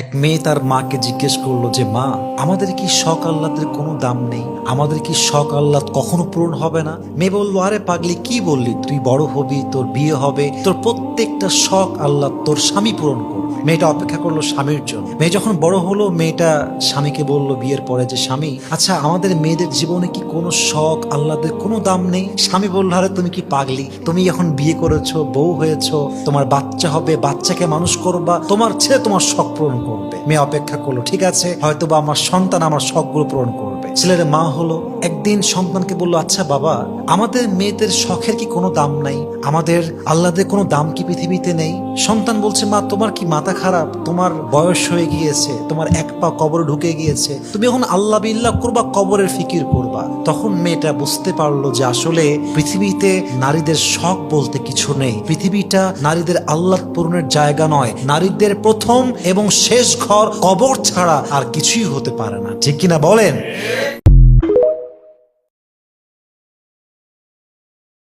এক মেয়ে তার মাকে জিজ্ঞেস করলো যে মা, আমাদের কি শখ আহ্লাদের কোনো দাম নেই? আমাদের কি শখ আহ্লাদ কখনো পূরণ হবে না? মেয়ে বললো, আরে পাগলি, কি বললি? তুই বড় হবি, তোর বিয়ে হবে, তোর প্রত্যেকটা শখ আহ্লাদ তোর স্বামী পূরণ করবে। মেয়েটা অপেক্ষা করলো স্বামীর জন্য। মেয়ে যখন বড় হলো, মেয়েটা স্বামীকে বলল বিয়ের পরে যে স্বামী, আচ্ছা আমাদের মেয়েদের জীবনে কি কোনো শখ আহ্লাদের কোনো দাম নেই? স্বামী বলল, আরে তুমি কি পাগলি? তুমি এখন বিয়ে করেছো, বউ হয়েছো, তোমার বাচ্চা হবে, বাচ্চাকে মানুষ করবা, তোমার ছেলে তোমার শখ পূরণ করবে। মেয়ে অপেক্ষা করলো, ঠিক আছে, হয়তো বা আমার সন্তান আমার শখগুলো পূরণ করবে। ছেলের মা হলো, একদিন সন্তানকে বললো, আচ্ছা বাবা, আমাদের মেয়েদের শখের কি কোনো দাম নাই? আমাদের আহ্লাদের কোনো দাম কি পৃথিবীতে নেই? সন্তান বলছে, মা তোমার কি মাথা খারাপ? তোমার বয়স হয়ে গিয়েছে, তোমার এক পা কবরে ঢুকে গিয়েছে, তুমি এখন আল্লাহ বিল্লাহ করবা, কবরের ফিকির করবা। তখন মেয়েটা বুঝতে পারলো যে আসলে পৃথিবীতে নারীদের শখ বলতে কিছু নেই। পৃথিবীটা নারীদের আহ্লাদ পূরণের জায়গা নয়। নারীদের প্রথম এবং শেষ ঘর কবর ছাড়া আর কিছুই হতে পারে না। ঠিক কিনা বলেন?